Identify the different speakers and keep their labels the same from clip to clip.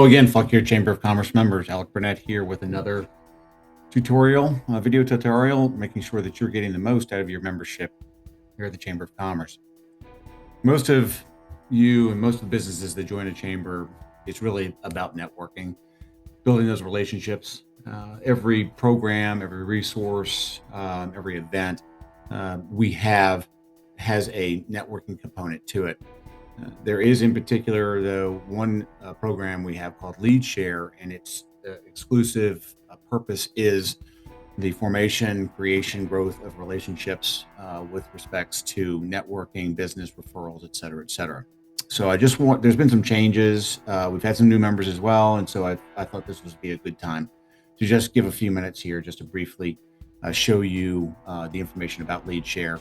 Speaker 1: Hello again, Fauquier Chamber of Commerce members. Alec Burnett here with another video tutorial, making sure that you're getting the most out of your membership here at the Chamber of Commerce. Most of you and most of the businesses that join a chamber, it's really about networking, building those relationships. Every program, every resource, every event we have has a networking component to it. There is, in particular, though, one program we have called Leadshare, and its exclusive purpose is the formation, creation, growth of relationships with respects to networking, business referrals, et cetera, et cetera. So there's been some changes. We've had some new members as well. And so I thought this would be a good time to just give a few minutes here just to briefly show you the information about Leadshare.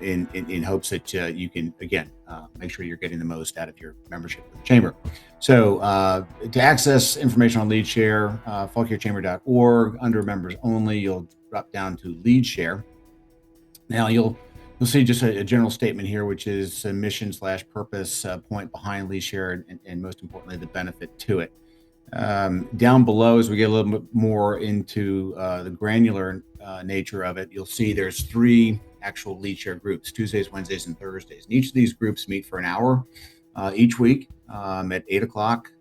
Speaker 1: In hopes that you can, again, make sure you're getting the most out of your membership with the Chamber. So to access information on Leadshare, FaulkierChamber.org, under members only, you'll drop down to Leadshare. Now you'll see just a general statement here, which is a mission/purpose point behind Leadshare, and most importantly, the benefit to it. Down below, as we get a little bit more into the granular nature of it, you'll see there's 3 actual Leadshare groups: Tuesdays, Wednesdays, and Thursdays. And each of these groups meet for an hour each week at 8 o'clock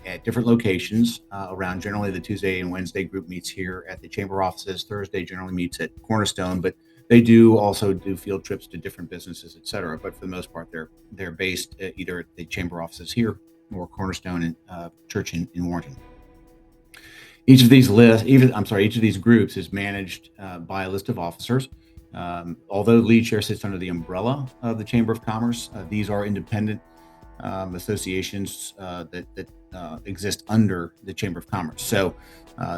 Speaker 1: at different locations around. Generally, the Tuesday and Wednesday group meets here at the Chamber offices. Thursday generally meets at Cornerstone, but they do also do field trips to different businesses, et cetera. But for the most part, they're based either at the Chamber offices here or Cornerstone and Church in Warrenton. Each of these groups is managed by a list of officers. Although Leadshare sits under the umbrella of the Chamber of Commerce, these are independent associations that exist under the Chamber of Commerce. So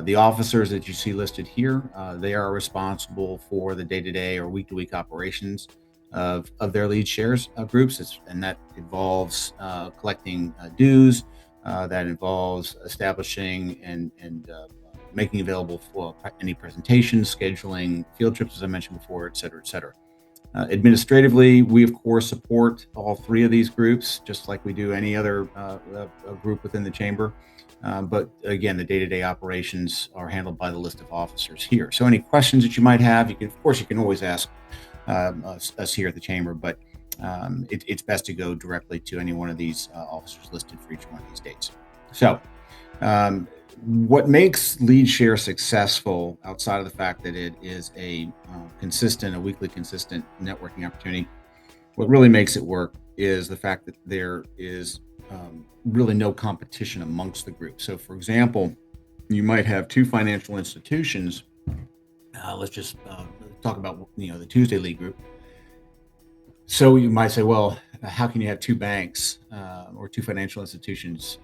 Speaker 1: the officers that you see listed here, they are responsible for the day-to-day or week-to-week operations of their Leadshares groups, and that involves collecting dues, that involves establishing and making available for any presentations, scheduling field trips, as I mentioned before, et cetera, et cetera. Administratively, we of course support all 3 of these groups, just like we do any other group within the Chamber. But again, the day-to-day operations are handled by the list of officers here. So any questions that you might have, you can always ask us here at the Chamber, but it's best to go directly to any one of these officers listed for each one of these dates. So what makes Leadshare successful, outside of the fact that it is a weekly consistent networking opportunity, what really makes it work is the fact that there is really no competition amongst the group. So for example, you might have 2 financial institutions. Let's just talk about the Tuesday League group. So you might say, well, how can you have 2 banks or 2 financial institutions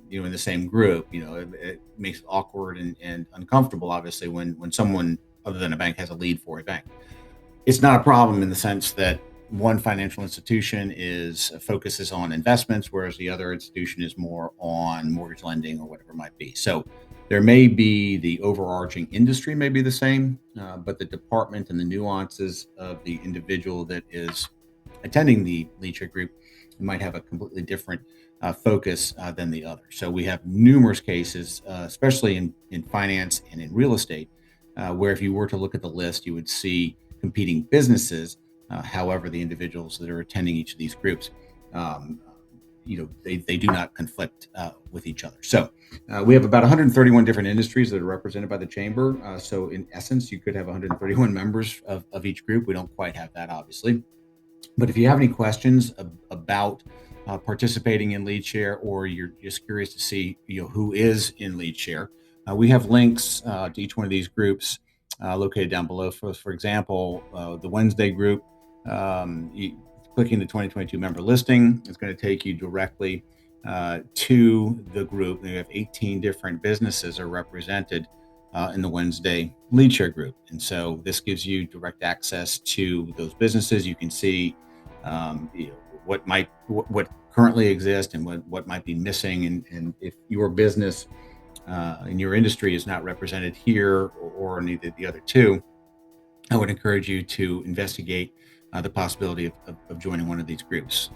Speaker 1: in the same group? It makes it awkward and uncomfortable, obviously, when someone other than a bank has a lead for a bank. It's not a problem in the sense that one financial institution focuses on investments, whereas the other institution is more on mortgage lending or whatever it might be. So there may be the overarching industry may be the same, but the department and the nuances of the individual that is attending the Leadshare group might have a completely different focus than the other. So we have numerous cases, especially in finance and in real estate, where if you were to look at the list, you would see competing businesses. However, the individuals that are attending each of these groups, they do not conflict with each other. So we have about 131 different industries that are represented by the Chamber. So in essence, you could have 131 members of each group. We don't quite have that, obviously. But if you have any questions about participating in Leadshare, or you're just curious to see who is in Leadshare, we have links to each one of these groups located down below. For example, the Wednesday group, clicking the 2022 member listing is going to take you directly to the group. We have 18 different businesses are represented in the Wednesday Leadshare group, and so this gives you direct access to those businesses. You can see what currently exists and what might be missing, and if your business in your industry is not represented here or in either the other 2, I would encourage you to investigate the possibility of joining one of these groups.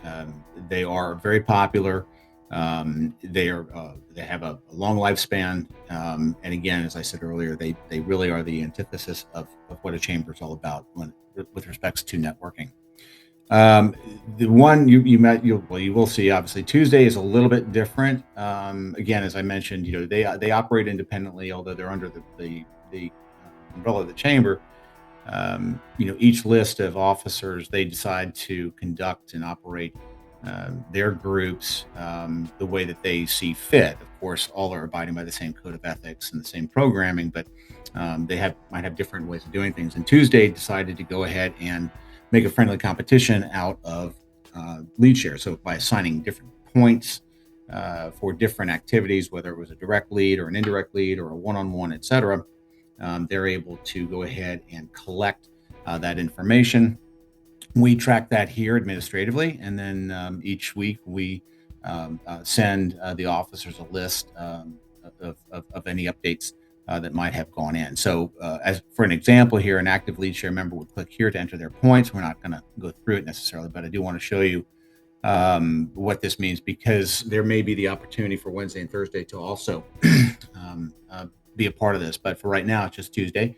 Speaker 1: They are very popular. They have a long lifespan, and again, as I said earlier, they really are the antithesis of what a chamber is all about with respects to networking. The one you will see, obviously Tuesday is a little bit different. Again, as I mentioned, they operate independently, although they're under the umbrella of the chamber. Each list of officers, they decide to conduct and operate their groups the way that they see fit. Of course, all are abiding by the same code of ethics and the same programming, but they might have different ways of doing things. And Tuesday decided to go ahead and make a friendly competition out of Leadshare. So by assigning different points for different activities, whether it was a direct lead or an indirect lead or a one-on-one, etc., they're able to go ahead and collect that information. We track that here administratively, and then each week we send the officers a list of any updates that might have gone in. So as for an example here, an active Leadshare member would click here to enter their points. We're not going to go through it necessarily, but I do want to show you what this means, because there may be the opportunity for Wednesday and Thursday to also be a part of this. But for right now, it's just Tuesday.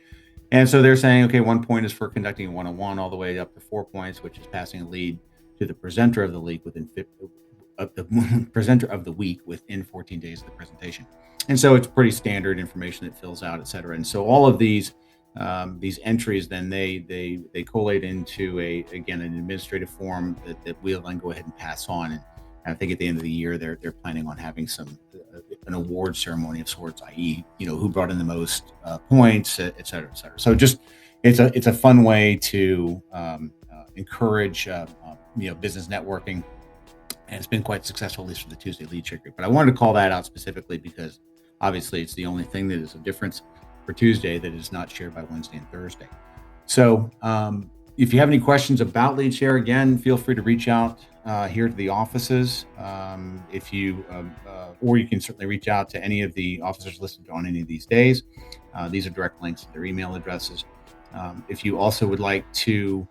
Speaker 1: And so they're saying, okay, 1 point is for conducting a one-on-one, all the way up to 4 points, which is passing a lead to the presenter of the league within the presenter of the week within 14 days of the presentation. And so it's pretty standard information that fills out, et cetera. And so all of these entries, then they collate into an administrative form that we'll then go ahead and pass on. And I think at the end of the year, they're planning on having an award ceremony of sorts, i.e., who brought in the most points, et cetera, et cetera. So just it's a fun way to encourage business networking, and it's been quite successful, at least for the Tuesday Leadshare group. But I wanted to call that out specifically because obviously it's the only thing that is a difference for Tuesday that is not shared by Wednesday and Thursday. So if you have any questions about Leadshare, again, feel free to reach out here to the offices. Or you can certainly reach out to any of the officers listed on any of these days. These are direct links to their email addresses. If you also would like to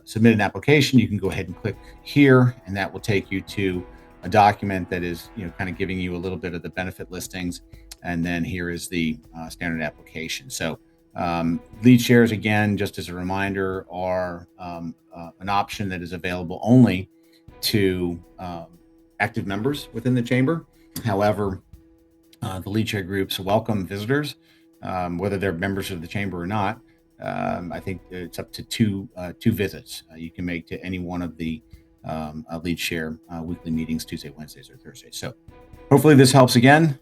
Speaker 1: submit an application, you can go ahead and click here, and that will take you to a document that is, kind of giving you a little bit of the benefit listings. And then here is the standard application. So Leadshares, again, just as a reminder, are an option that is available only to active members within the chamber. However, the Leadshare groups welcome visitors, whether they're members of the chamber or not. I think it's up to two visits you can make to any one of the Leadshare weekly meetings, Tuesday, Wednesdays, or Thursdays. So hopefully this helps again,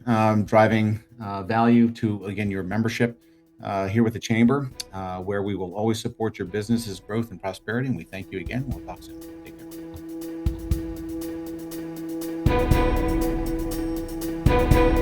Speaker 1: driving value to, again, your membership here with the chamber, where we will always support your business's growth and prosperity. And we thank you again. We'll talk soon. Take care.